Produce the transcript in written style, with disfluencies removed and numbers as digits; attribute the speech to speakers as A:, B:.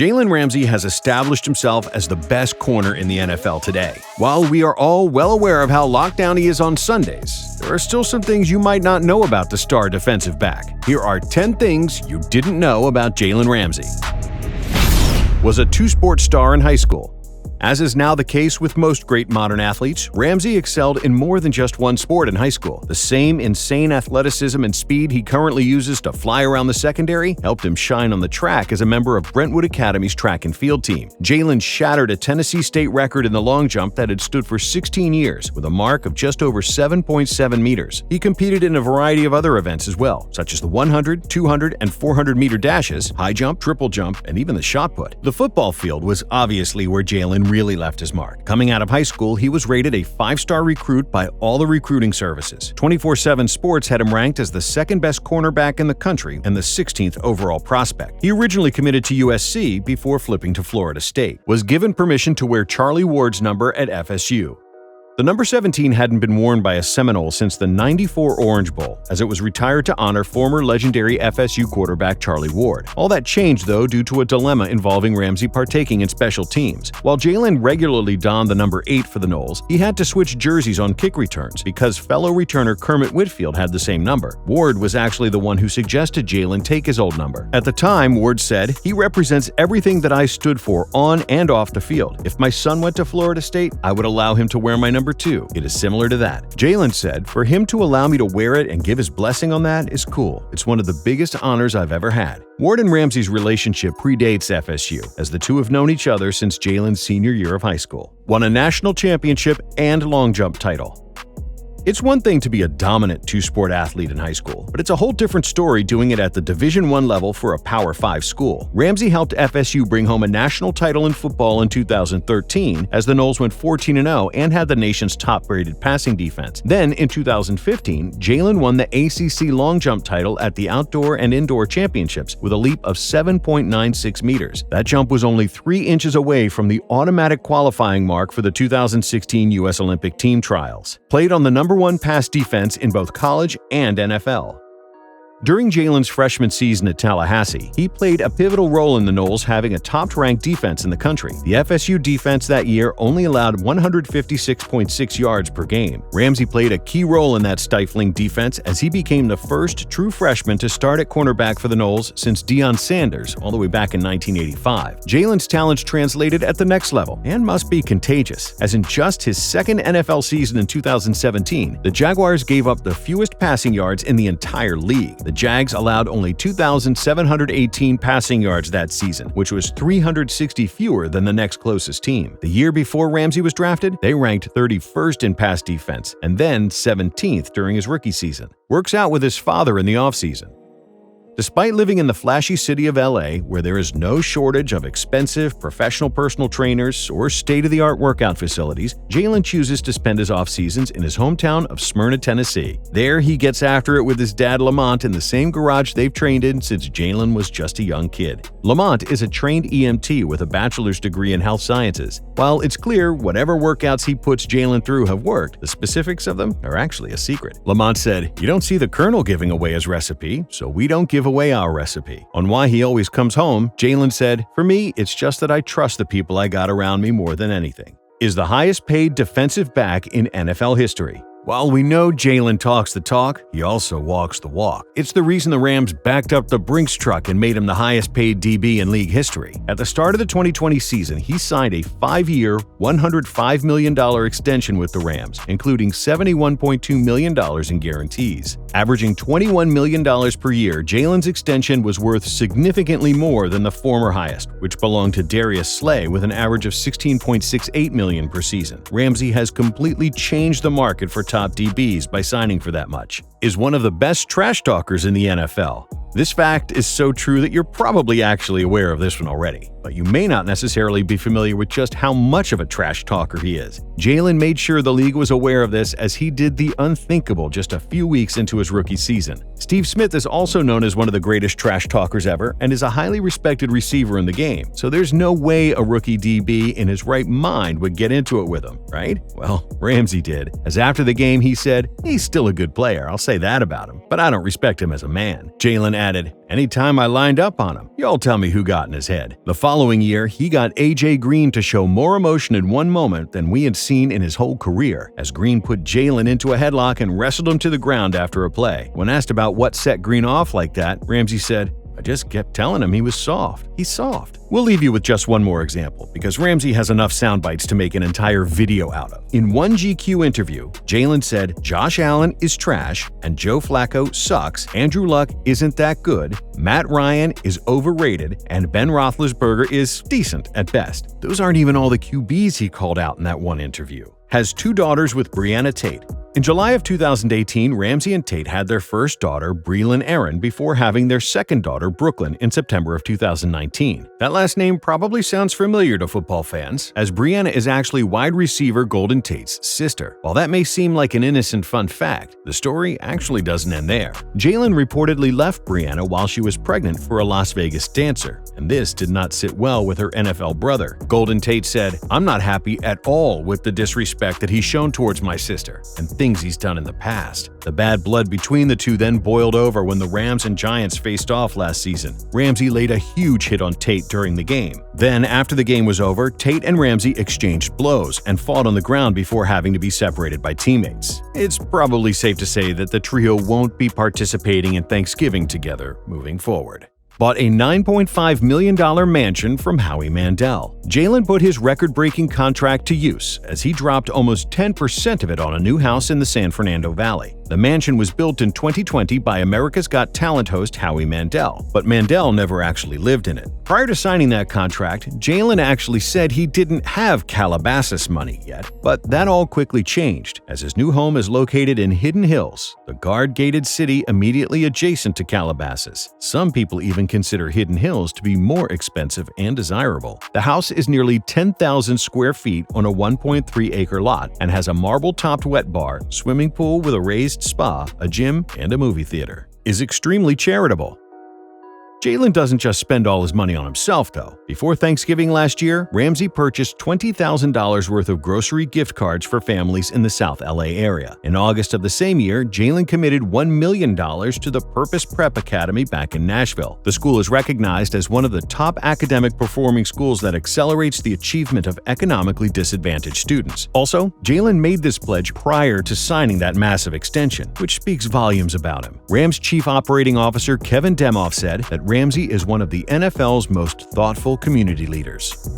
A: Jalen Ramsey has established himself as the best corner in the NFL today. While we are all well aware of how locked down he is on Sundays, there are still some things you might not know about the star defensive back. Here are 10 things you didn't know about Jalen Ramsey. Was a two-sport star in high school. As is now the case with most great modern athletes, Ramsey excelled in more than just one sport in high school. The same insane athleticism and speed he currently uses to fly around the secondary helped him shine on the track as a member of Brentwood Academy's track and field team. Jalen shattered a Tennessee state record in the long jump that had stood for 16 years with a mark of just over 7.7 meters. He competed in a variety of other events as well, such as the 100, 200, and 400-meter dashes, high jump, triple jump, and even the shot put. The football field was obviously where Jalen really left his mark. Coming out of high school, he was rated a 5-star recruit by all the recruiting services. 24/7 Sports had him ranked as the second-best cornerback in the country and the 16th overall prospect. He originally committed to USC before flipping to Florida State. Was given permission to wear Charlie Ward's number at FSU. The number 17 hadn't been worn by a Seminole since the '94 Orange Bowl, as it was retired to honor former legendary FSU quarterback Charlie Ward. All that changed, though, due to a dilemma involving Ramsey partaking in special teams. While Jalen regularly donned the number 8 for the Noles, he had to switch jerseys on kick returns because fellow returner Kermit Whitfield had the same number. Ward was actually the one who suggested Jalen take his old number. At the time, Ward said, "He represents everything that I stood for on and off the field. If my son went to Florida State, I would allow him to wear my number 2. It is similar to that." Jalen said, "For him to allow me to wear it and give his blessing on that is cool. It's one of the biggest honors I've ever had." Ward and Ramsey's relationship predates FSU, as the two have known each other since Jalen's senior year of high school. Won a national championship and long jump title. It's one thing to be a dominant two-sport athlete in high school, but it's a whole different story doing it at the Division I level for a Power 5 school. Ramsey helped FSU bring home a national title in football in 2013 as the Noles went 14-0 and had the nation's top-rated passing defense. Then, in 2015, Jalen won the ACC long jump title at the Outdoor and Indoor Championships with a leap of 7.96 meters. That jump was only 3 inches away from the automatic qualifying mark for the 2016 U.S. Olympic team trials. Played on the number 1 pass defense in both college and NFL. During Jalen's freshman season at Tallahassee, he played a pivotal role in the Noles having a top-ranked defense in the country. The FSU defense that year only allowed 156.6 yards per game. Ramsey played a key role in that stifling defense as he became the first true freshman to start at cornerback for the Noles since Deion Sanders all the way back in 1985. Jalen's talents translated at the next level and must be contagious, as in just his second NFL season in 2017, the Jaguars gave up the fewest passing yards in the entire league. The Jags allowed only 2,718 passing yards that season, which was 360 fewer than the next closest team. The year before Ramsey was drafted, they ranked 31st in pass defense and then 17th during his rookie season. Works out with his father in the offseason. Despite living in the flashy city of LA, where there is no shortage of expensive professional personal trainers or state-of-the-art workout facilities, Jalen chooses to spend his off-seasons in his hometown of Smyrna, Tennessee. There, he gets after it with his dad Lamont in the same garage they've trained in since Jalen was just a young kid. Lamont is a trained EMT with a bachelor's degree in health sciences. While it's clear whatever workouts he puts Jalen through have worked, the specifics of them are actually a secret. Lamont said, "You don't see the colonel giving away his recipe, so we don't give away our recipe." On why he always comes home, Jalen said, "For me, it's just that I trust the people I got around me more than anything." Is the highest paid defensive back in NFL history. While we know Jalen talks the talk, he also walks the walk. It's the reason the Rams backed up the Brinks truck and made him the highest paid DB in league history. At the start of the 2020 season, he signed a 5-year, $105 million extension with the Rams, including $71.2 million in guarantees. Averaging $21 million per year, Jalen's extension was worth significantly more than the former highest, which belonged to Darius Slay with an average of $16.68 million per season. Ramsey has completely changed the market for top DBs by signing for that much. Is one of the best trash talkers in the NFL. This fact is so true that you're probably actually aware of this one already, but you may not necessarily be familiar with just how much of a trash talker he is. Jalen made sure the league was aware of this as he did the unthinkable just a few weeks into his rookie season. Steve Smith is also known as one of the greatest trash talkers ever and is a highly respected receiver in the game, so there's no way a rookie DB in his right mind would get into it with him, right? Well, Ramsey did, as after the game, he said, "He's still a good player, I'll say that about him, but I don't respect him as a man." Jalen added, "Anytime I lined up on him, y'all tell me who got in his head." The following year, he got AJ Green to show more emotion in one moment than we had seen in his whole career, as Green put Jalen into a headlock and wrestled him to the ground after a play. When asked about what set Green off like that, Ramsey said, "I just kept telling him he was soft. He's soft." We'll leave you with just one more example, because Ramsey has enough sound bites to make an entire video out of. In one GQ interview, Jalen said Josh Allen is trash and Joe Flacco sucks, Andrew Luck isn't that good, Matt Ryan is overrated, and Ben Roethlisberger is decent at best. Those aren't even all the QBs he called out in that one interview. Has 2 daughters with Brianna Tate. In July of 2018, Ramsey and Tate had their first daughter, Breland Aaron, before having their second daughter, Brooklyn, in September of 2019. That last name probably sounds familiar to football fans, as Brianna is actually wide receiver Golden Tate's sister. While that may seem like an innocent fun fact, the story actually doesn't end there. Jalen reportedly left Brianna while she was pregnant for a Las Vegas dancer, and this did not sit well with her NFL brother. Golden Tate said, "I'm not happy at all with the disrespect that he's shown towards my sister, and things he's done in the past." The bad blood between the two then boiled over when the Rams and Giants faced off last season. Ramsey laid a huge hit on Tate during the game. Then, after the game was over, Tate and Ramsey exchanged blows and fought on the ground before having to be separated by teammates. It's probably safe to say that the trio won't be participating in Thanksgiving together moving forward. Bought a $9.5 million mansion from Howie Mandel. Jalen put his record-breaking contract to use as he dropped almost 10% of it on a new house in the San Fernando Valley. The mansion was built in 2020 by America's Got Talent host Howie Mandel, but Mandel never actually lived in it. Prior to signing that contract, Jalen actually said he didn't have Calabasas money yet, but that all quickly changed, as his new home is located in Hidden Hills, the guard-gated city immediately adjacent to Calabasas. Some people even consider Hidden Hills to be more expensive and desirable. The house is nearly 10,000 square feet on a 1.3-acre lot and has a marble-topped wet bar, swimming pool with a raised spa, a gym, and a movie theater. Is extremely charitable. Jalen doesn't just spend all his money on himself, though. Before Thanksgiving last year, Ramsey purchased $20,000 worth of grocery gift cards for families in the South LA area. In August of the same year, Jalen committed $1 million to the Purpose Prep Academy back in Nashville. The school is recognized as one of the top academic performing schools that accelerates the achievement of economically disadvantaged students. Also, Jalen made this pledge prior to signing that massive extension, which speaks volumes about him. Rams Chief Operating Officer Kevin Demoff said that Ramsey is one of the NFL's most thoughtful community leaders.